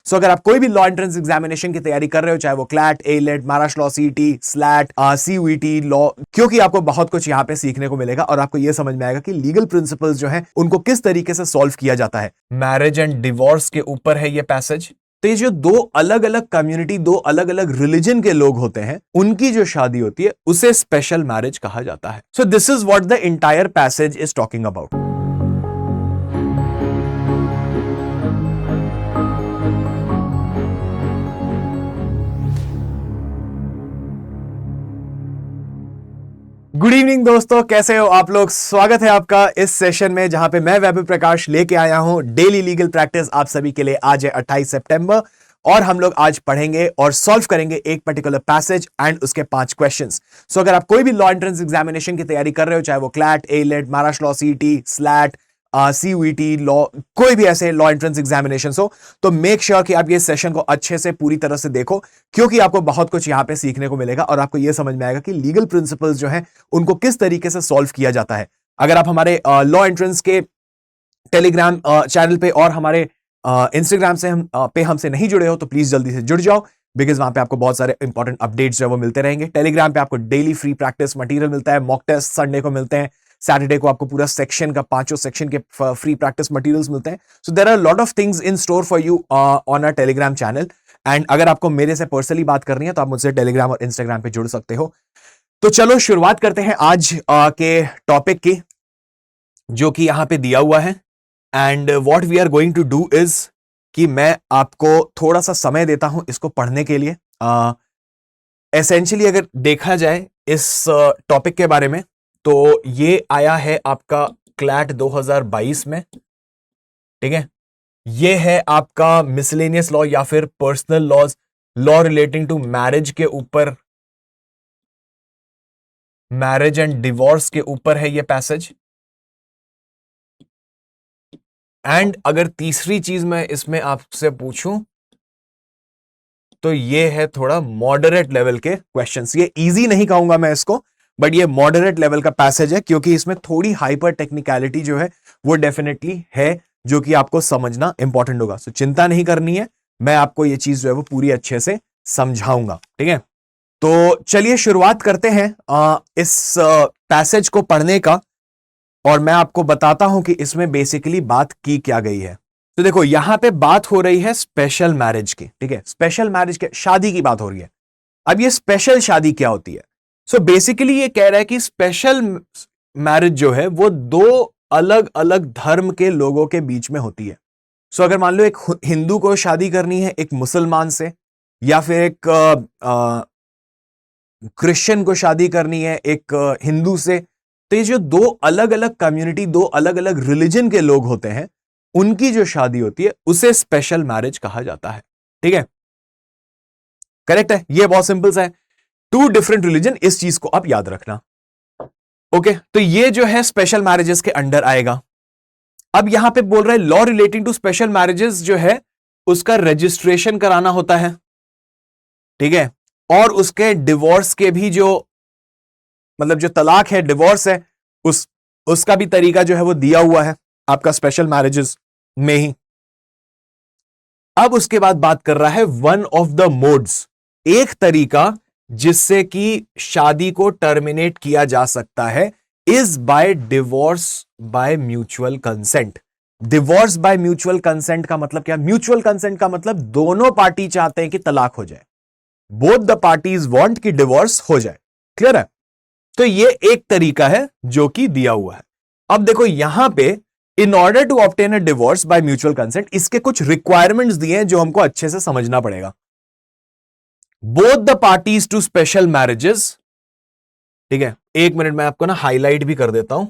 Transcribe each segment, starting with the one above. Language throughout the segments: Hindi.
सो अगर आप कोई भी लॉ एंट्रेंस एग्जामिनेशन की तैयारी कर रहे हो, चाहे वो CLAT, AILET, Maharashtra law, CET, slate, CUET law, क्योंकि आपको बहुत कुछ यहाँ पे सीखने को मिलेगा और आपको यह समझ में आएगा कि लीगल प्रिंसिपल्स जो है उनको किस तरीके से सॉल्व किया जाता है। मैरिज एंड डिवोर्स के ऊपर है ये पैसेज। तो ये जो दो अलग अलग कम्युनिटी, दो अलग अलग रिलीजन के लोग होते हैं, उनकी जो शादी होती है उसे स्पेशल मैरिज कहा जाता है। So this is what the entire passage is talking about. Good evening दोस्तों, कैसे हो आप लोग। स्वागत है आपका इस सेशन में जहां पे मैं वैभव प्रकाश लेके आया हूं डेली लीगल प्रैक्टिस आप सभी के लिए। आज है 28 सितंबर और हम लोग आज पढ़ेंगे और सॉल्व करेंगे एक पर्टिकुलर पैसेज एंड उसके 5 क्वेश्चंस। सो अगर आप कोई भी लॉ एंट्रेंस एग्जामिनेशन की तैयारी कर रहे हो, चाहे वो CLAT, AILET, Maharashtra law, CET, slate, CUET law, कोई भी ऐसे लॉ एंट्रेंस एग्जामिनेशन हो, तो मेक श्योर कि आप ये सेशन को अच्छे से पूरी तरह से देखो, क्योंकि आपको बहुत कुछ यहां पे सीखने को मिलेगा और आपको यह समझ में आएगा कि लीगल प्रिंसिपल्स जो हैं उनको किस तरीके से सॉल्व किया जाता है। अगर आप हमारे लॉ एंट्रेंस के टेलीग्राम चैनल पे और हमारे इंस्टाग्राम से हमसे नहीं जुड़े हो तो प्लीज जल्दी से जुड़ जाओ, बिकॉज वहां पे आपको बहुत सारे इंपॉर्टेंट अपडेट्स जो है वो मिलते रहेंगे। टेलीग्राम पे आपको डेली फ्री प्रैक्टिस मटेरियल मिलता है, मॉक टेस्ट संडे को मिलते हैं, सैटरडे को आपको पूरा सेक्शन का 5 सेक्शन के फ्री प्रैक्टिस मटेरियल्स मिलते हैं। So there are lot of things in store for you on a Telegram channel. And अगर आपको मेरे से पर्सनली बात करनी है तो आप मुझसे टेलीग्राम और इंस्टाग्राम पे जुड़ सकते हो। तो चलो शुरुआत करते हैं आज के टॉपिक की, जो कि यहां पे दिया हुआ है। And what we are going to do is कि मैं आपको थोड़ा सा समय देता हूं इसको पढ़ने के लिए। एसेंशियली अगर देखा जाए इस टॉपिक के बारे में, तो ये आया है आपका क्लैट 2022 में, ठीक है। ये है आपका मिसलेनियस लॉ या फिर personal laws, law relating to marriage के ऊपर, मैरिज एंड डिवोर्स के ऊपर है ये पैसेज। एंड अगर तीसरी चीज मैं इसमें आपसे पूछूं तो ये है थोड़ा मॉडरेट लेवल के क्वेश्चंस। ये इजी नहीं कहूंगा मैं इसको, बट ये मॉडरेट लेवल का पैसेज है, क्योंकि इसमें थोड़ी हाइपर टेक्निकलिटी जो है वो डेफिनेटली है, जो कि आपको समझना इंपॉर्टेंट होगा। सो चिंता नहीं करनी है, मैं आपको ये चीज जो है वो पूरी अच्छे से समझाऊंगा, ठीक है। तो चलिए शुरुआत करते हैं इस पैसेज को पढ़ने का, और मैं आपको बताता हूं कि इसमें बेसिकली बात की क्या गई है। तो देखो यहां पे बात हो रही है स्पेशल मैरिज की, ठीक है। स्पेशल मैरिज के, शादी की बात हो रही है। अब ये स्पेशल शादी क्या होती है? सो बेसिकली ये कह रहा है कि स्पेशल मैरिज जो है वो दो अलग अलग धर्म के लोगों के बीच में होती है। सो अगर मान लो एक हिंदू को शादी करनी है एक मुसलमान से, या फिर एक क्रिश्चियन को शादी करनी है एक हिंदू से, तो ये जो दो अलग अलग कम्युनिटी, दो अलग अलग रिलीजन के लोग होते हैं, उनकी जो शादी होती है उसे स्पेशल मैरिज कहा जाता है, ठीक है। करेक्ट है, ये बहुत सिंपल सा है। 2 डिफरेंट रिलीजन, इस चीज को आप याद रखना। ओके, तो ये जो है स्पेशल मैरिजेस के अंडर आएगा। अब यहां पे बोल रहे हैं law relating to special marriages जो है उसका रजिस्ट्रेशन कराना होता है, ठीक है। और उसके डिवोर्स के भी जो, मतलब जो तलाक है, डिवोर्स है, उसका भी तरीका जो है वो दिया हुआ है आपका स्पेशल मैरिजेस में ही। अब उसके बाद बात कर रहा है वन ऑफ द मोड्स, एक तरीका जिससे कि शादी को टर्मिनेट किया जा सकता है, is by divorce by mutual consent. Divorce by mutual consent का मतलब क्या? म्यूचुअल कंसेंट का मतलब दोनों पार्टी चाहते हैं कि तलाक हो जाए, बोथ द पार्टीज वांट कि डिवोर्स हो जाए। क्लियर है? तो ये एक तरीका है जो कि दिया हुआ है। अब देखो यहां पे in order to obtain a divorce by mutual consent, इसके कुछ रिक्वायरमेंट्स दिए हैं जो हमको अच्छे से समझना पड़ेगा। Both the parties to special marriages, ठीक है। एक मिनट में आपको ना हाईलाइट भी कर देता हूं,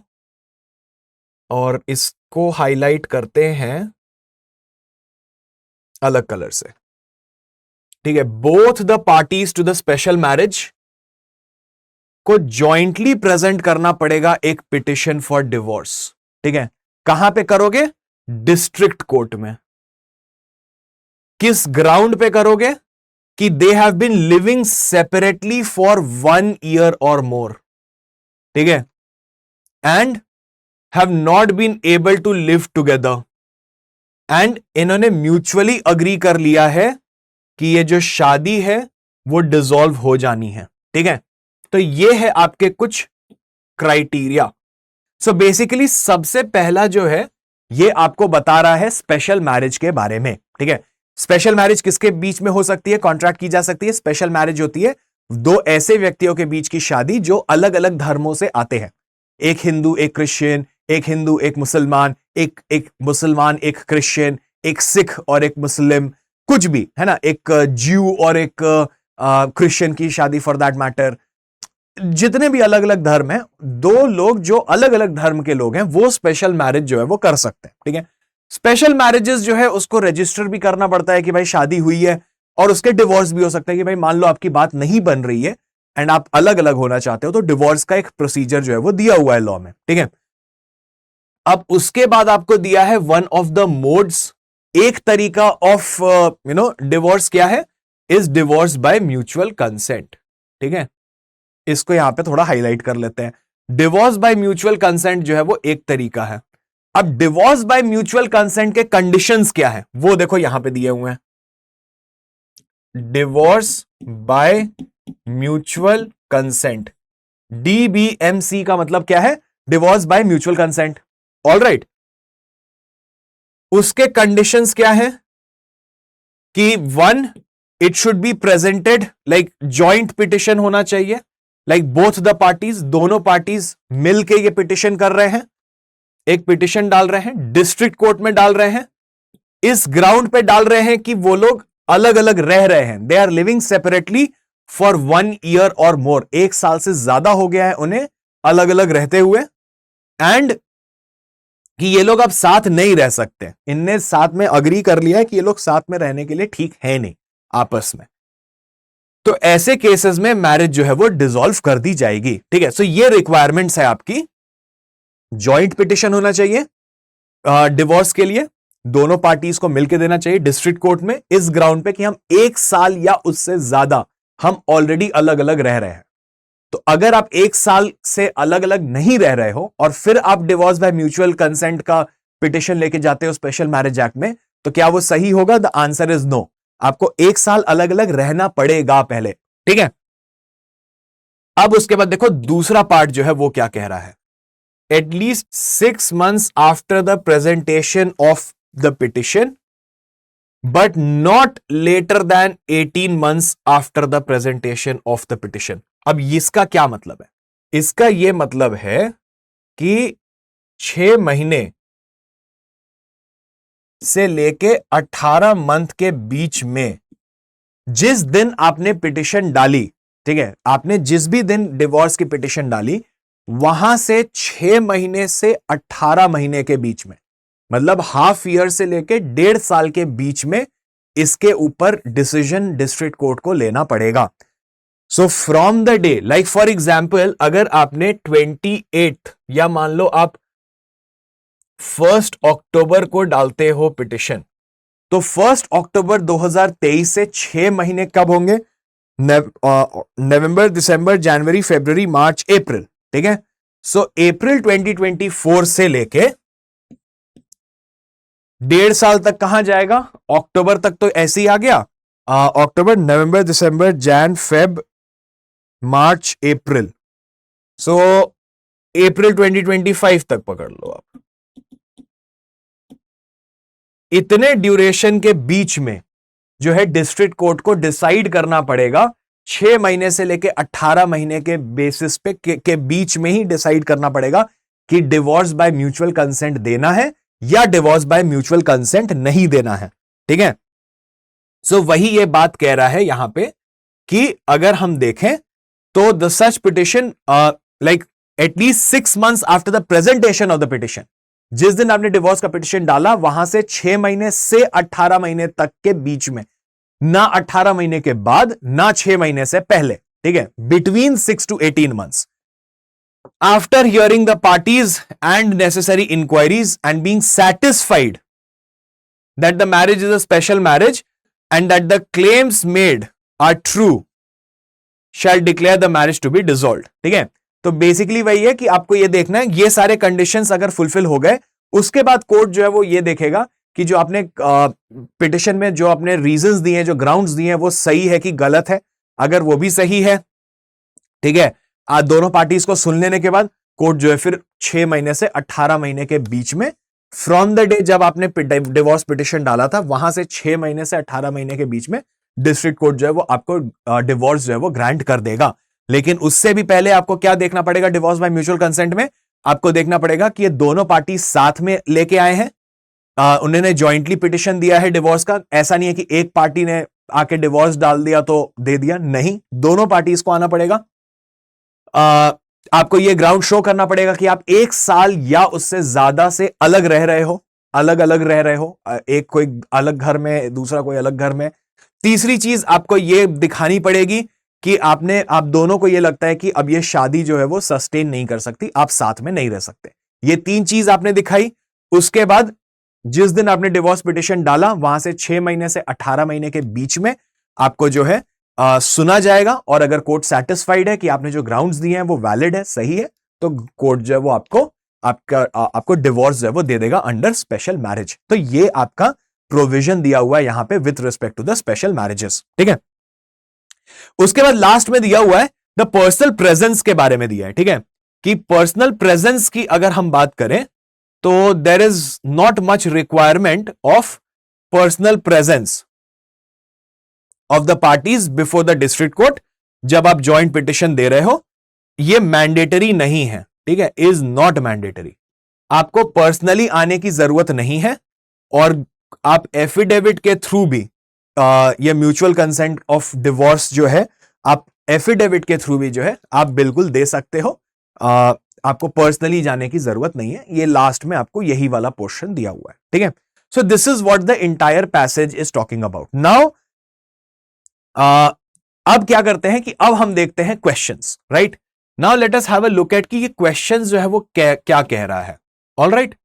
और इसको हाईलाइट करते हैं अलग कलर से, ठीक है। Both the parties to the special marriage को जॉइंटली प्रेजेंट करना पड़ेगा एक पिटिशन फॉर डिवोर्स, ठीक है। कहां पे करोगे? डिस्ट्रिक्ट कोर्ट में। किस ग्राउंड पे करोगे? कि they have been living separately for 1 year or more, ठीक है, and have not been able to live together, and इन्होंने म्यूचुअली अग्री कर लिया है कि ये जो शादी है वो डिसॉल्व हो जानी है। ठीक है, तो ये है आपके कुछ क्राइटेरिया। सो बेसिकली सबसे पहला जो है ये आपको बता रहा है स्पेशल मैरिज के बारे में। ठीक है, स्पेशल मैरिज किसके बीच में हो सकती है, कॉन्ट्रैक्ट की जा सकती है। स्पेशल मैरिज होती है दो ऐसे व्यक्तियों के बीच की शादी जो अलग अलग धर्मों से आते हैं, एक हिंदू एक क्रिश्चियन, एक हिंदू एक मुसलमान, एक मुसलमान एक क्रिश्चियन, एक सिख और एक मुस्लिम, कुछ भी है ना, एक ज्यू और एक क्रिश्चियन की शादी फॉर दैट मैटर। जितने भी अलग अलग धर्म हैं, दो लोग जो अलग अलग धर्म के लोग हैं वो स्पेशल मैरिज जो है वो कर सकते हैं। ठीक है, स्पेशल मैरिजेस जो है उसको रजिस्टर भी करना पड़ता है कि भाई शादी हुई है, और उसके डिवोर्स भी हो सकता है कि भाई मान लो आपकी बात नहीं बन रही है एंड आप अलग अलग होना चाहते हो, तो डिवोर्स का एक प्रोसीजर जो है वो दिया हुआ है लॉ में। ठीक है, अब उसके बाद आपको दिया है वन ऑफ द मोड्स, एक तरीका ऑफ डिवोर्स क्या है, is divorce by mutual consent. ठीक है, इसको यहां पे थोड़ा हाईलाइट कर लेते हैं। डिवोर्स बाय म्यूचुअल कंसेंट जो है वो एक तरीका है। अब डिवोर्स बाय म्यूचुअल कंसेंट के कंडीशंस क्या है वो देखो यहां पे दिए हुए हैं। Divorce by mutual consent, DBMC का मतलब क्या है, divorce by mutual consent. Alright, उसके कंडीशंस क्या है कि one, it should be presented like joint petition होना चाहिए, लाइक बोथ द पार्टीज, दोनों पार्टीज मिलके ये पिटिशन कर रहे हैं, एक पिटिशन डाल रहे हैं, डिस्ट्रिक्ट कोर्ट में डाल रहे हैं, इस ग्राउंड पे डाल रहे हैं कि वो लोग अलग अलग रह रहे हैं, they are living separately for 1 year or more, 1 साल से ज्यादा हो गया है उन्हें अलग अलग रहते हुए, एंड कि ये लोग अब साथ नहीं रह सकते, इनने साथ में अग्री कर लिया है कि ये लोग साथ में रहने के लिए ठीक है नहीं आपस में, तो ऐसे केसेस में मैरिज जो है वो डिसॉल्व कर दी जाएगी। ठीक है, सो ये रिक्वायरमेंट्स है आपकी। जॉइंट पिटिशन होना चाहिए डिवोर्स के लिए, दोनों पार्टीज को मिलकर देना चाहिए डिस्ट्रिक्ट कोर्ट में, इस ग्राउंड पे कि हम 1 साल या उससे ज्यादा हम ऑलरेडी अलग अलग रह रहे हैं। तो अगर आप 1 साल से अलग अलग नहीं रह रहे हो और फिर आप डिवोर्स बाय म्यूचुअल कंसेंट का पिटिशन लेके जाते हो स्पेशल मैरिज एक्ट में, तो क्या वो सही होगा? The answer is no. आपको 1 साल अलग अलग रहना पड़ेगा पहले। ठीक है, अब उसके बाद देखो दूसरा पार्ट जो है वो क्या कह रहा है, at least 6 months after the presentation of the petition but not later than 18 months after the presentation of the petition. अब इसका क्या मतलब है? इसका यह मतलब है कि 6 महीने से लेके 18 मंथ के बीच में जिस दिन आपने पिटिशन डाली, ठीक है, आपने जिस भी दिन डिवोर्स की पिटिशन डाली, वहां से 6 महीने से 18 महीने के बीच में, मतलब हाफ ईयर से लेके 1.5 साल के बीच में इसके ऊपर डिसीजन डिस्ट्रिक्ट कोर्ट को लेना पड़ेगा। So from the day, like for example, अगर आपने 28 या मान लो आप 1 अक्टूबर को डालते हो पिटिशन, तो 1 अक्टूबर 2023 से 6 महीने कब होंगे? नवंबर, दिसंबर, जनवरी, फरवरी, मार्च, अप्रैल। ठीक है, सो अप्रैल 2024 से लेके 1.5 साल तक कहां जाएगा? अक्टूबर तक तो ऐसे ही आ गया, अक्टूबर, नवंबर, दिसंबर, जैन, फेब, मार्च, अप्रैल, सो अप्रैल 2025 तक पकड़ लो आप। इतने ड्यूरेशन के बीच में जो है डिस्ट्रिक्ट कोर्ट को डिसाइड करना पड़ेगा, 6 महीने से लेके 18 महीने के बेसिस पे के बीच में ही डिसाइड करना पड़ेगा कि डिवोर्स बाय म्यूचुअल कंसेंट देना है या डिवोर्स बाय म्यूचुअल कंसेंट नहीं देना है। ठीक है, सो वही ये बात कह रहा है यहां पे कि अगर हम देखें तो the such petition like at least 6 months after the presentation of the petition, जिस दिन आपने डिवोर्स का पिटिशन डाला वहां से 6 महीने से 18 महीने तक के बीच में, ना 18 महीने के बाद ना 6 महीने से पहले। ठीक है, between 6 to 18 months after hearing the parties and necessary inquiries and being satisfied that the marriage is a special marriage and that the claims made are true shall declare the marriage to be dissolved. ठीक है, तो बेसिकली वही है कि आपको ये देखना है ये सारे कंडीशंस अगर फुलफिल हो गए, उसके बाद कोर्ट जो है वो ये देखेगा कि जो आपने पिटिशन में जो आपने रीजंस दिए हैं, जो ग्राउंड्स दिए हैं, वो सही है कि गलत है। अगर वो भी सही है, ठीक है, आज दोनों पार्टीज को सुन लेने के बाद कोर्ट जो है फिर 6 महीने से 18 महीने के बीच में, फ्रॉम द डे जब आपने डिवोर्स पिटिशन डाला था, वहां से 6 महीने से 18 महीने के बीच में डिस्ट्रिक्ट कोर्ट जो है वो आपको डिवोर्स जो है वो ग्रांट कर देगा। लेकिन उससे भी पहले आपको क्या देखना पड़ेगा? डिवोर्स बाय म्यूचुअल कंसेंट में आपको देखना पड़ेगा कि ये दोनों पार्टी साथ में लेके आए हैं, उन्होंने जॉइंटली पिटिशन दिया है डिवोर्स का। ऐसा नहीं है कि एक पार्टी ने आके डिवोर्स डाल दिया तो दे दिया, नहीं, दोनों पार्टीज को आना पड़ेगा। आपको यह ग्राउंड शो करना पड़ेगा कि आप 1 साल या उससे ज्यादा से अलग रह रहे हो, अलग अलग रह रहे हो, एक कोई अलग घर में, दूसरा कोई अलग घर में। तीसरी चीज आपको यह दिखानी पड़ेगी कि आप दोनों को यह लगता है कि अब यह शादी जो है वो सस्टेन नहीं कर सकती, आप साथ में नहीं रह सकते। ये 3 चीज आपने दिखाई। उसके बाद जिस दिन आपने डिवोर्स पिटिशन डाला, वहां से 6 महीने से 18 महीने के बीच में आपको जो है सुना जाएगा, और अगर कोर्ट सेटिस्फाइड है कि आपने जो ग्राउंड्स दिए हैं वो वैलिड है, सही है, तो कोर्ट जो है वो आपको डिवोर्स जो है वो दे देगा अंडर स्पेशल मैरिज। तो ये आपका प्रोविजन दिया हुआ है यहां पे with respect to the special marriages, ठीक है। उसके बाद लास्ट में दिया हुआ है द पर्सनल प्रेजेंस के बारे में दिया है, ठीक है, कि पर्सनल प्रेजेंस की अगर हम बात करें तो there is not much requirement of personal presence of the parties before the district court. जब आप ज्वाइंट पिटिशन दे रहे हो, यह मैंडेटरी नहीं है, ठीक है, इज नॉट मैंडेटरी। आपको पर्सनली आने की जरूरत नहीं है, और आप एफिडेविट के थ्रू भी ये म्यूचुअल कंसेंट ऑफ डिवोर्स जो है, आप एफिडेविट के थ्रू भी जो है आप बिल्कुल दे सकते हो। आपको पर्सनली जाने की जरूरत नहीं है। ये लास्ट में आपको यही वाला पोर्शन दिया हुआ है, ठीक है। So this is what the entire passage is talking about. Now अब क्या करते हैं कि अब हम देखते हैं questions, right. Now let us have a look at कि ये क्वेश्चंस जो है वो क्या कह रहा है। ऑल राइट,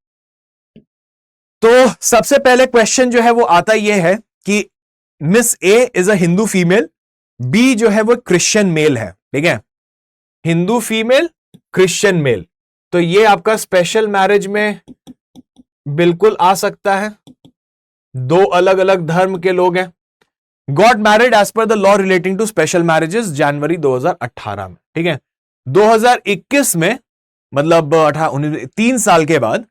तो सबसे पहले क्वेश्चन जो है वो आता ये है कि miss A is a Hindu female, B जो है वो क्रिश्चियन मेल है, ठीक है, हिंदू फीमेल, क्रिश्चियन मेल। तो ये आपका स्पेशल मैरिज में बिल्कुल आ सकता है, दो अलग अलग धर्म के लोग हैं। Got married as per the law relating to special marriages जनवरी 2018 में, ठीक है। 2021 में, मतलब 3 साल के बाद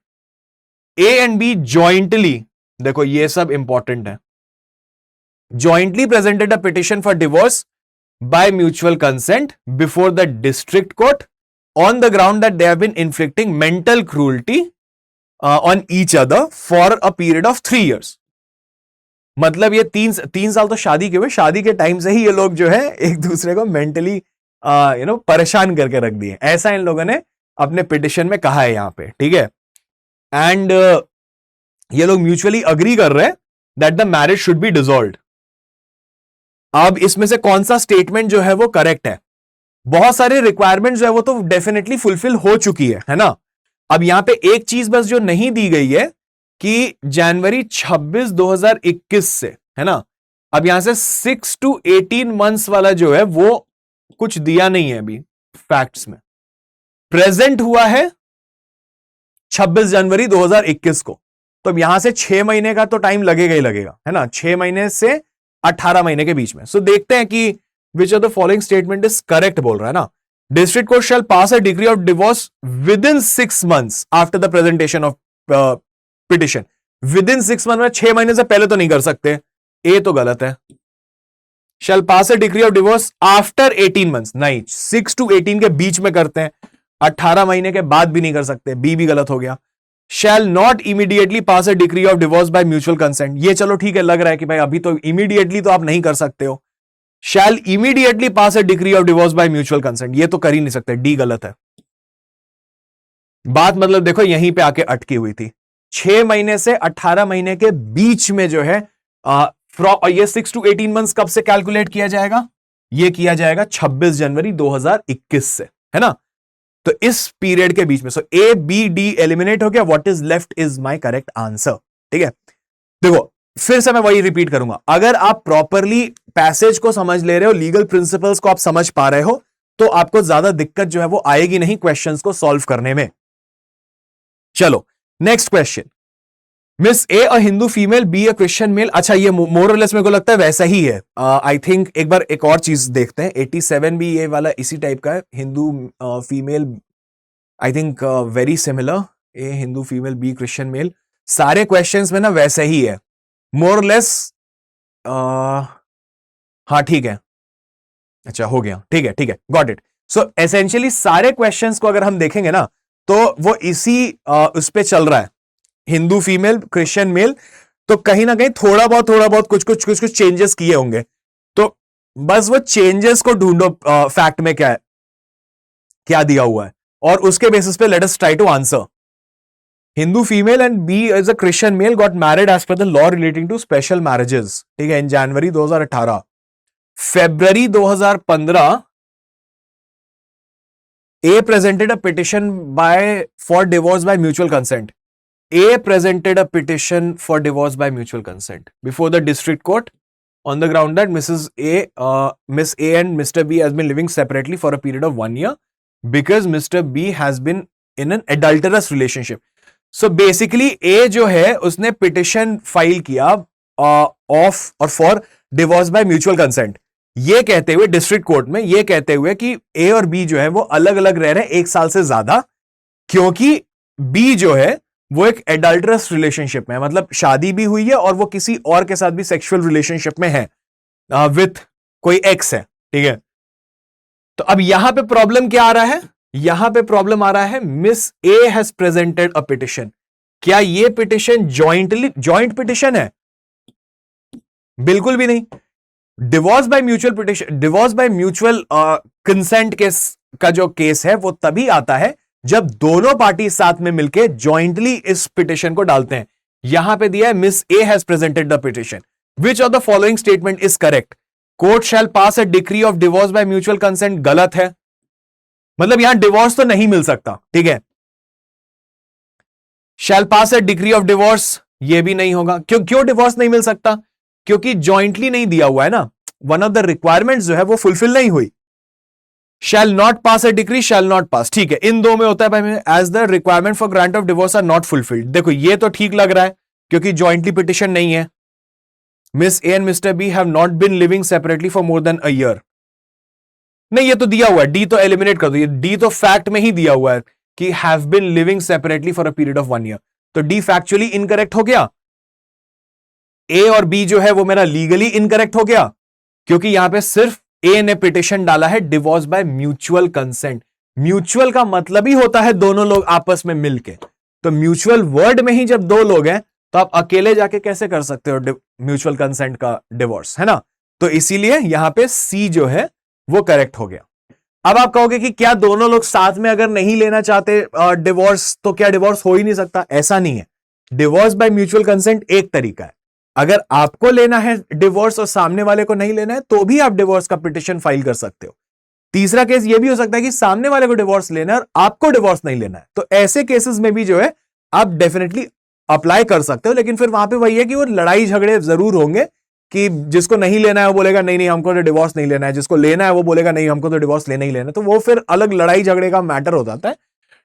ए एंड बी जॉइंटली, देखो ये सब इंपॉर्टेंट है, jointly presented a petition for divorce by mutual consent before the district court on the ground that they have been inflicting mental cruelty on each other for a period of 3 years। मतलब ये 3 साल तो शादी के हुए, शादी के टाइम से ही ये लोग जो है एक दूसरे को मेंटली परेशान करके रख दिए, ऐसा इन लोगों ने अपने पिटिशन में कहा है यहां पे, ठीक है। एंड ये लोग म्यूचुअली अग्री कर रहे हैं that the marriage should be dissolved. अब इसमें से कौन सा स्टेटमेंट जो है वो करेक्ट है? बहुत सारे रिक्वायरमेंट जो है वो तो डेफिनेटली फुलफिल हो चुकी है ना। अब यहां पे एक चीज बस जो नहीं दी गई है कि जनवरी 26 2021 से, है ना, अब यहां से 6 to 18 मंथ्स वाला जो है वो कुछ दिया नहीं है अभी फैक्ट्स में। प्रेजेंट हुआ है 26 जनवरी 2021 को, तो अब यहां से 6 महीने का तो टाइम लगेगा ही लगेगा, है ना, 6 महीने से 18 महीने के बीच में। सो देखते हैं कि which of the following statement is correct बोल रहा है ना। District court shall pass a degree of divorce with in 6 months after the presentation of petition. With in 6 months में 6 महीने से पहले तो नहीं कर सकते, ए तो गलत है। Shall pass a degree of divorce after 18 months, नहीं, 6 to 18 के बीच में करते हैं, 18 महीने के बाद भी नहीं कर सकते, बी भी गलत हो गया। Shall not immediately pass a degree of divorce by mutual consent, ये चलो ठीक है, लग रहा है कि भाई अभी तो इमीडिएटली तो आप नहीं कर सकते हो। Shall immediately pass a degree of divorce by mutual consent, ये तो कर ही नहीं सकते, डी गलत है। बात मतलब देखो यहीं पे आके अटकी हुई थी। 6 महीने से 18 महीने के बीच में जो है ये 6 to 18 months कब से कैलकुलेट किया जाएगा? ये किया जाएगा 26 जनवरी 2021 से, है ना। तो इस पीरियड के बीच में, सो ए बी डी एलिमिनेट हो गया, what is left is my correct answer, ठीक है। देखो फिर से मैं वही रिपीट करूंगा, अगर आप प्रॉपरली पैसेज को समझ ले रहे हो, लीगल प्रिंसिपल्स को आप समझ पा रहे हो, तो आपको ज्यादा दिक्कत जो है वो आएगी नहीं क्वेश्चंस को सॉल्व करने में। चलो next question, miss A a Hindu female, B a Christian male. अच्छा, ये मोर और लेस मेरे को लगता है वैसा ही है। आई थिंक एक बार एक और चीज देखते हैं। 87 भी ये वाला इसी टाइप का है। Hindu female, I think very similar. A Hindu female, B Christian male, सारे क्वेश्चंस में ना वैसे ही है मोर और लेस। हाँ ठीक है, अच्छा हो गया, ठीक है ठीक है, गॉट इट। सो एसेंशियली सारे क्वेश्चंस को अगर हम देखेंगे ना तो वो इसी उस पे चल रहा है, हिंदू फीमेल, क्रिश्चियन मेल। तो कहीं ना कहीं थोड़ा बहुत कुछ चेंजेस किए होंगे। तो बस वो चेंजेस को ढूंढो, फैक्ट में क्या है, क्या दिया हुआ है, और उसके बेसिस पे let us try to answer. Hindu female and B as a Christian male got married as per the law relating to special marriages, ठीक है, इन जनवरी 2018। February 2015, A presented a petition for divorce by mutual consent. A presented a petition for divorce by mutual consent before the district court on the ground that Miss A and Mr. B has been living separately for a period of 1 year because Mr. B has been in an adulterous relationship. So basically A जो है उसने petition file किया of or for divorce by mutual consent, ये कहते हुए डिस्ट्रिक्ट कोर्ट में, ये कहते हुए कि ए और बी जो है वो अलग अलग रह रहे हैं 1 साल से ज्यादा, क्योंकि बी जो है वो एक एडल्टरस रिलेशनशिप में है, मतलब शादी भी हुई है और वो किसी और के साथ भी सेक्सुअल रिलेशनशिप में है, विथ कोई एक्स है, ठीक है। तो अब यहां पे प्रॉब्लम क्या आ रहा है, यहां पे प्रॉब्लम आ रहा है miss A has presented a petition. क्या ये पिटिशन जॉइंट पिटिशन है? बिल्कुल भी नहीं। Divorce by mutual petition, divorce by mutual consent case का जो केस है वो तभी आता है जब दोनों पार्टी साथ में मिलकर जॉइंटली इस पिटिशन को डालते हैं। यहां पे दिया है miss A has presented the petition, which of the following statement is correct? Court shall pass a decree of divorce by mutual consent, गलत है, मतलब यहां डिवोर्स तो नहीं मिल सकता, ठीक है। Shall pass a decree of divorce, ये भी नहीं होगा। क्यों डिवोर्स नहीं मिल सकता? क्योंकि जॉइंटली नहीं दिया हुआ है ना, वन ऑफ द रिक्वायरमेंट्स जो है वो फुलफिल नहीं हुई। Shall not pass a decree, shall not pass, ठीक है, इन दो में होता है भाई, as the requirement for grant of divorce are not fulfilled. देखो ये तो ठीक लग रहा है क्योंकि जॉइंटली पिटिशन नहीं है। Miss A and mister B have not been living separately for more than a year, नहीं ये तो दिया हुआ है, डी तो एलिमिनेट कर दो, ये डी तो फैक्ट में ही दिया हुआ है कि have been living separately for a period of 1 year, तो डी फैक्चुअली इनकरेक्ट हो गया। ए और बी जो है वो मेरा लीगली इनकरेक्ट हो गया, क्योंकि यहां पे सिर्फ ए ने पिटिशन डाला है divorce by mutual consent. Mutual का मतलब ही होता है दोनों लोग आपस में मिलके, तो म्यूचुअल वर्ड में ही जब दो लोग हैं तो आप अकेले जाके कैसे कर सकते हो म्यूचुअल कंसेंट का डिवोर्स, है ना। तो इसीलिए यहां पे सी जो है वो करेक्ट हो गया। अब आप कहोगे कि क्या दोनों लोग साथ में अगर नहीं लेना चाहते डिवोर्स तो क्या डिवोर्स हो ही नहीं सकता? ऐसा नहीं है। डिवोर्स बाय म्यूचुअल कंसेंट एक तरीका है, अगर आपको लेना है डिवोर्स और सामने वाले को नहीं लेना है तो भी आप डिवोर्स का पिटिशन फाइल कर सकते हो। तीसरा केस ये भी हो सकता है कि सामने वाले को डिवोर्स लेना है और आपको डिवोर्स नहीं लेना है, तो ऐसे केसेस में भी जो है आप डेफिनेटली अप्लाई कर सकते हो। लेकिन फिर वहां पे वही है कि वो लड़ाई झगड़े जरूर होंगे कि जिसको नहीं लेना है वो बोलेगा नहीं नहीं हमको तो डिवोर्स नहीं लेना है, जिसको लेना है वो बोलेगा नहीं हमको तो डिवोर्स लेना ही लेना है, तो वो फिर अलग लड़ाई झगड़े का मैटर हो जाता है।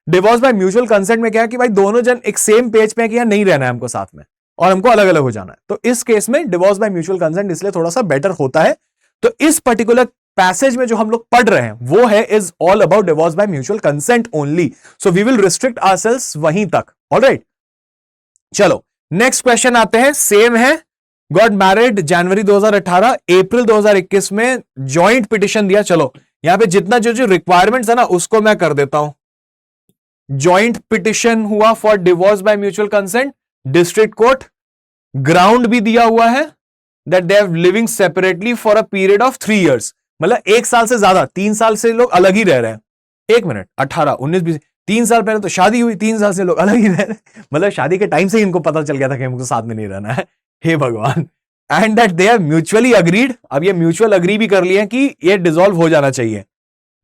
डिवोर्स बाय म्यूचुअल कंसेंट में क्या है कि भाई दोनों जन एक सेम पेज पे है कि यार नहीं रहना है हमको साथ में और हमको अलग अलग हो जाना है, तो इस केस में डिवोर्स बाय म्यूचुअल कंसेंट इसलिए थोड़ा सा बेटर होता है। तो इस पर्टिकुलर पैसेज में जो हम लोग पढ़ रहे हैं वो है is all about divorce by mutual consent only, so we will restrict ourselves वहीं तक। ऑलराइट, चलो नेक्स्ट क्वेश्चन आते हैं, सेम है। गॉट मैरिड जनवरी 2018, अप्रैल 2021 में जॉइंट पिटिशन दिया। चलो यहां पे जितना जो जो रिक्वायरमेंट्स है ना उसको मैं कर देता हूं। जॉइंट पिटिशन हुआ for divorce by mutual consent, district court, ground भी दिया हुआ है that they are living separately for a period of 3 years, मतलब 1 साल से ज्यादा, 3 साल से लोग अलग ही रह रहे हैं। 1 मिनट, 18, 19, 20, 3 साल पहले तो शादी हुई, 3 साल से लोग अलग ही रह रहे हैं, मतलब शादी के टाइम से ही इनको पता चल गया था कि हमको साथ में नहीं रहना है। हे भगवान, and that they are mutually agreed, अब ये म्यूचुअल अग्री भी कर लिए कि ये डिसॉल्व हो जाना चाहिए।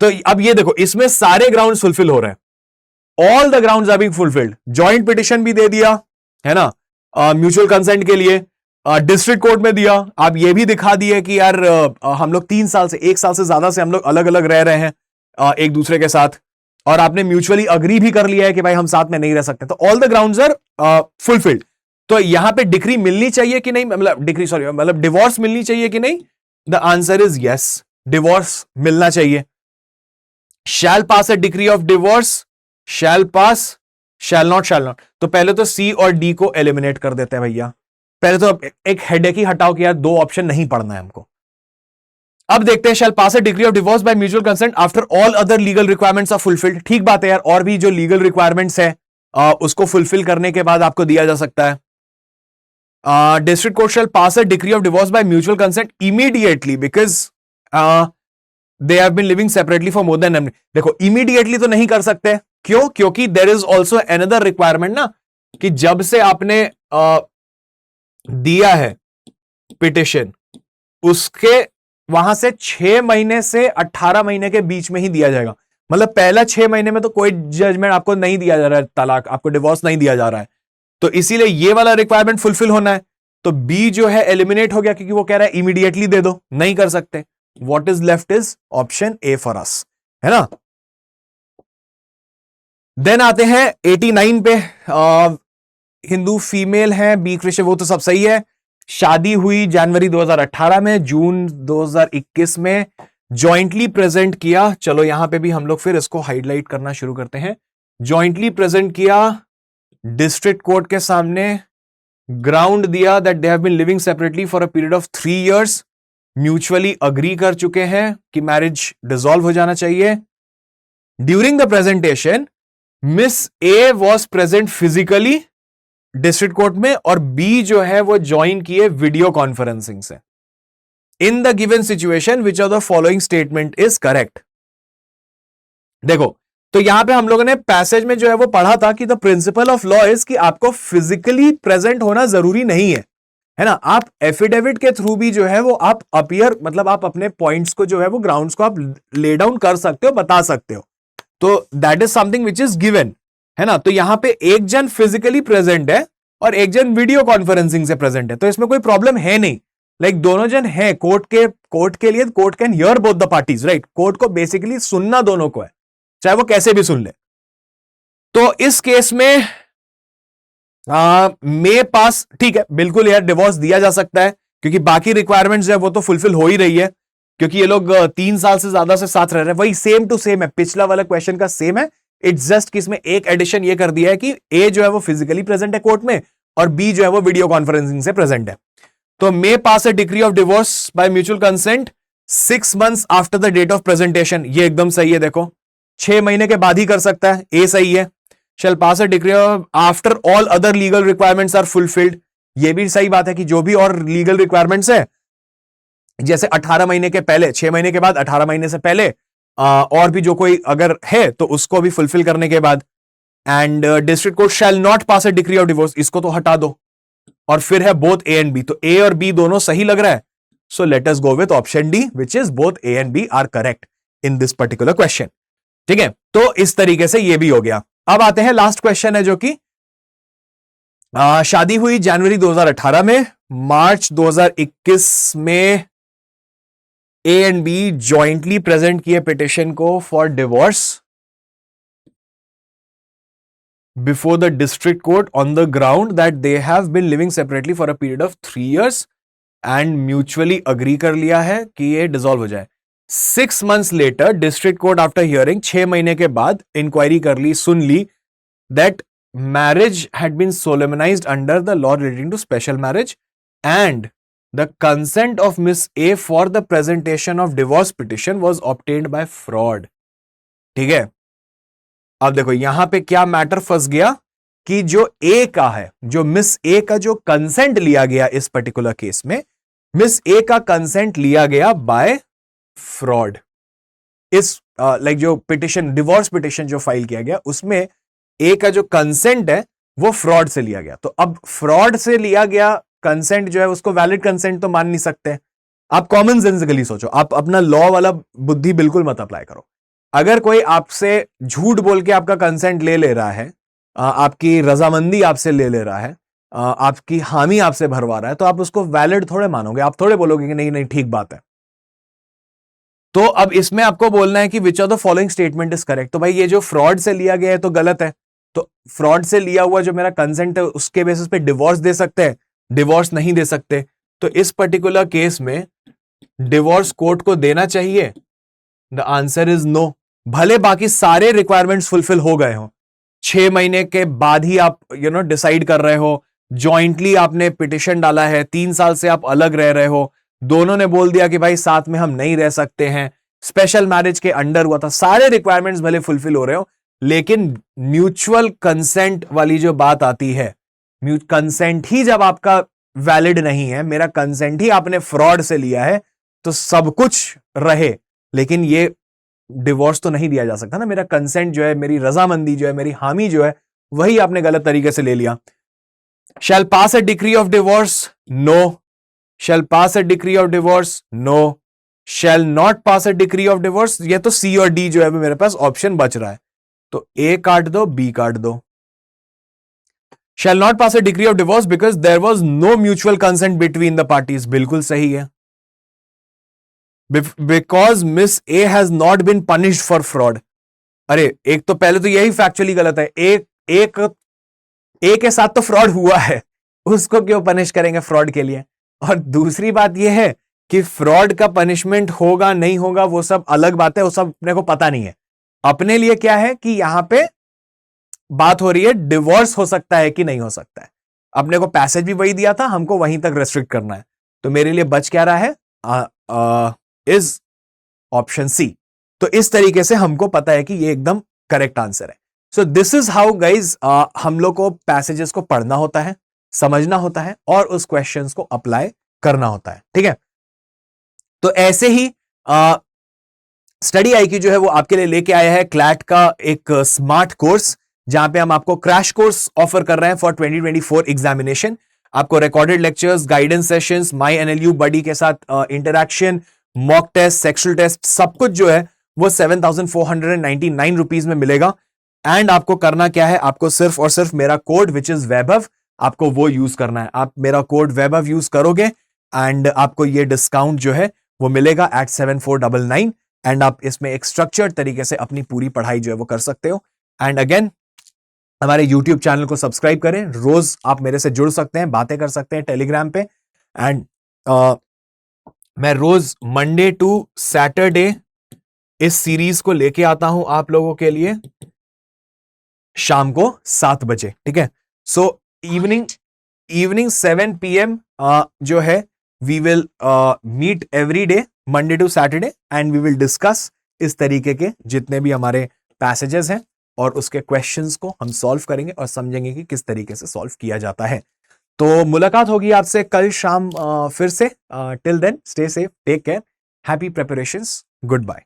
तो अब ये देखो इसमें सारे ग्राउंड फुलफिल हो रहे हैं, all the grounds are being fulfilled. Joint petition भी दे दिया है ना म्यूचुअल कंसेंट के लिए, डिस्ट्रिक्ट कोर्ट में दिया, आप ये भी दिखा दिए कि यार हम लोग 3 साल से 1 साल से ज्यादा से हम लोग अलग अलग रह रहे हैं एक दूसरे के साथ, और आपने म्यूचुअली अग्री भी कर लिया है कि भाई हम साथ में नहीं रह सकते, तो all the grounds are fulfilled. तो यहां पे डिक्री मिलनी चाहिए कि नहीं, मतलब डिक्री सॉरी मतलब डिवोर्स मिलनी चाहिए कि नहीं? The answer is yes, divorce मिलना चाहिए। Shall pass a degree of divorce, shall pass, shall not. तो पहले तो सी और डी को एलिमिनेट कर देते हैं भैया। पहले तो एक हेडेक ही हटाओ कि यार दो ऑप्शन नहीं पढ़ना है हमको। अब देखते हैं, shall pass a degree of divorce by mutual consent after all other legal requirements are fulfilled. ठीक बात है यार, और भी जो लीगल रिक्वायरमेंट्स है उसको फुलफिल करने के बाद आपको दिया जा सकता है। District court shall pass a degree of divorce by mutual consent immediately because they have been living separately for more than. देखो इमीडिएटली तो नहीं कर सकते, क्यों? क्योंकि there is also another requirement ना, कि जब से आपने दिया है पिटिशन, उसके वहां से 6 महीने से 18 महीने के बीच में ही दिया जाएगा। मतलब पहला 6 महीने में तो कोई जजमेंट आपको नहीं दिया जा रहा है, तलाक, आपको डिवोर्स नहीं दिया जा रहा है, तो इसीलिए ये वाला रिक्वायरमेंट फुलफिल होना है। तो बी जो है एलिमिनेट हो गया, क्योंकि वो कह रहा है इमीडिएटली दे दो, नहीं कर सकते। What is left is option A for us, है ना। देन आते हैं 89 पे। हिंदू फीमेल है, बी क्रिश्चियन, वो तो सब सही है। शादी हुई जनवरी 2018 में, जून 2021 में जॉइंटली प्रेजेंट किया। चलो यहां पे भी हम लोग फिर इसको हाईलाइट करना शुरू करते हैं। जॉइंटली प्रेजेंट किया डिस्ट्रिक्ट कोर्ट के सामने, ग्राउंड दिया that they have been living separately for a period of 3 years, mutually agree कर चुके हैं कि मैरिज डिसॉल्व हो जाना चाहिए। During the presentation miss A was present physically district court में, और बी जो है वो ज्वाइन किए वीडियो कॉन्फ्रेंसिंग से। In the given situation which of the following statement is correct. देखो, तो यहां पे हम लोगों ने पैसेज में जो है वो पढ़ा था कि the principle of law is कि आपको फिजिकली प्रेजेंट होना जरूरी नहीं है ना। आप एफिडेविट के थ्रू भी जो है वो आप अपीयर, मतलब आप अपने पॉइंट्स को जो है वो ग्राउंड्स को आप ले डाउन कर सकते हो, बता सकते हो। तो that is something which is given, है ना। तो यहां पे एक जन फिजिकली प्रेजेंट है और एक जन वीडियो कॉन्फ्रेंसिंग से प्रेजेंट है, तो इसमें कोई प्रॉब्लम है नहीं। लाइक दोनों जन है कोर्ट के लिए, court can hear both the parties, right. Court को बेसिकली सुनना दोनों को है, चाहे वो कैसे भी सुन ले। तो इस केस में मे पास, ठीक है, बिल्कुल यार डिवोर्स दिया जा सकता है, क्योंकि बाकी रिक्वायरमेंट्स है वो तो फुलफिल हो ही रही है, क्योंकि ये लोग 3 साल से ज्यादा से साथ रह रहे हैं। वही सेम टू सेम है, पिछला वाला क्वेश्चन का सेम है। इट्स जस्ट कि इसमें एक एडिशन ये कर दिया है कि ए जो है वो फिजिकली प्रेजेंट है कोर्ट में, और बी जो है वो वीडियो कॉन्फ्रेंसिंग से प्रेजेंट है। तो may pass a degree of divorce by mutual consent 6 months after the date of presentation, ये एकदम सही है। देखो 6 महीने के बाद ही कर सकता है, ए सही है। Shall pass a degree after all other legal requirements are fulfilled, ये भी सही बात है कि जो भी और लीगल रिक्वायरमेंट्स है, जैसे 18 महीने के पहले, 6 महीने के बाद, 18 महीने से पहले, और भी जो कोई अगर है तो उसको भी फुलफिल करने के बाद। And district court shell not pass a degree of divorce, इसको तो हटा दो, और फिर है बोथ ए एंड बी, तो ए और बी दोनों सही लग रहा है। So let us go with option D which is both A and B are correct in this particular question. ठीक है, तो इस तरीके से ये भी हो गया। अब आते हैं लास्ट क्वेश्चन है, जो कि शादी हुई जनवरी 2018 में, मार्च 2021 में A and B jointly present किए पिटिशन को for divorce before the district court on the ground that they have been living separately for a period of 3 years, and mutually agree कर लिया है कि ये डिसॉल्व हो जाए। 6 months later district court after hearing, 6 महीने के बाद इंक्वायरी कर ली, सुन ली, that marriage had been solemnised under the law relating to special marriage, and the consent of miss A for the presentation of divorce petition was obtained by fraud. ठीक है, अब देखो यहां पे क्या मैटर फंस गया कि जो ए का है, जो मिस ए का जो कंसेंट लिया गया इस पर्टिकुलर केस में, मिस ए का कंसेंट लिया गया बाय फ्रॉड। इस लाइक जो पिटिशन, डिवोर्स पिटिशन जो फाइल किया गया, उसमें ए का जो कंसेंट है वो फ्रॉड से लिया गया। तो अब फ्रॉड से लिया गया कंसेंट जो है उसको वैलिड कंसेंट तो मान नहीं सकते। आप कॉमन सेंसिकली सोचो, आप अपना लॉ वाला बुद्धि बिल्कुल मत अप्लाई करो। अगर कोई आपसे झूठ बोल के आपका कंसेंट ले रहा है, आपकी रजामंदी आपसे ले रहा है, आपकी हामी आपसे भरवा रहा है, तो आप उसको वैलिड थोड़े मानोगे, आप थोड़े बोलोगे कि नहीं नहीं ठीक बात है। तो अब इसमें आपको बोलना है कि which of the following statement is correct. तो भाई ये जो फ्रॉड से लिया गया है तो गलत है, तो फ्रॉड से लिया हुआ जो मेरा कंसेंट है उसके बेसिस पे डिवोर्स दे सकते हैं? डिवोर्स नहीं दे सकते। तो इस पर्टिकुलर केस में डिवोर्स कोर्ट को देना चाहिए? The answer is no. भले बाकी सारे रिक्वायरमेंट्स फुलफिल हो गए हो, 6 महीने के बाद ही आप डिसाइड कर रहे हो, जॉइंटली आपने पिटिशन डाला है, 3 साल से आप अलग रह रहे हो, दोनों ने बोल दिया कि भाई साथ में हम नहीं रह सकते हैं, स्पेशल मैरिज के अंडर हुआ था, सारे रिक्वायरमेंट्स भले फुलफिल हो रहे हो, लेकिन म्यूचुअल कंसेंट वाली जो बात आती है, कंसेंट ही जब आपका वैलिड नहीं है, मेरा कंसेंट ही आपने फ्रॉड से लिया है, तो सब कुछ रहे लेकिन ये डिवोर्स तो नहीं दिया जा सकता ना। मेरा कंसेंट जो है, मेरी रजामंदी जो है, मेरी हामी जो है, वही आपने गलत तरीके से ले लिया। Shall pass a decree of divorce? No. Shall pass a decree of divorce? No. Shall not pass a decree of divorce? ये तो सी और डी जो है मेरे पास ऑप्शन बच रहा है, तो ए काट दो, बी काट दो। Shall not pass a decree of divorce because there was no mutual consent between the parties, बिल्कुल सही है। Because miss A has not been punished for fraud. अरे एक तो पहले तो यही फैक्चुअली गलत है, एक ए के साथ तो फ्रॉड हुआ है, उसको क्यों पनिश करेंगे फ्रॉड के लिए? और दूसरी बात यह है कि फ्रॉड का पनिशमेंट होगा नहीं होगा वो सब अलग बात है, वो सब अपने को पता नहीं है। अपने लिए क्या है कि यहां पे बात हो रही है डिवोर्स हो सकता है कि नहीं हो सकता है। अपने को पैसेज भी वही दिया था, हमको वहीं तक रेस्ट्रिक्ट करना है, तो मेरे लिए बच क्या रहा है? Is option C. तो इस तरीके से हमको पता है कि ये एकदम करेक्ट आंसर है। So this is how guys हम लोग को पैसेजेस को पढ़ना होता है, समझना होता है और उस क्वेश्चंस को अप्लाई करना होता है, ठीक है। तो ऐसे ही स्टडी आईक्यू जो है वो आपके लिए लेके आया है क्लैट का एक स्मार्ट कोर्स, जहां पे हम आपको क्रैश कोर्स ऑफर कर रहे हैं फॉर 2024 एग्जामिनेशन। आपको recorded lectures, guidance sessions, my NLU buddy के साथ interaction, mock test, sectional test, सब कुछ जो है वो 7,499 रुपीज में मिलेगा। एंड आपको करना क्या है? आपको सिर्फ और सिर्फ मेरा कोड विच इज वैभव, आपको वो यूज करना है। आप मेरा कोड वैभव यूज करोगे एंड आपको ये डिस्काउंट जो है वो मिलेगा एट 7499। एंड आप इसमें एक स्ट्रक्चर्ड तरीके से अपनी पूरी पढ़ाई जो है वो कर सकते हो। एंड अगेन हमारे YouTube चैनल को सब्सक्राइब करें, रोज आप मेरे से जुड़ सकते हैं, बातें कर सकते हैं टेलीग्राम पे। एंड मैं रोज मंडे टू सैटरडे इस सीरीज को लेके आता हूं आप लोगों के लिए शाम को 7 बजे, ठीक है। सो इवनिंग 7 PM जो है we will meet every day Monday to Saturday and we will discuss इस तरीके के जितने भी हमारे पैसेजेस हैं और उसके क्वेश्चंस को हम सॉल्व करेंगे और समझेंगे कि किस तरीके से सॉल्व किया जाता है। तो मुलाकात होगी आपसे कल शाम फिर से। Till then stay safe, take care, happy preparations, good bye.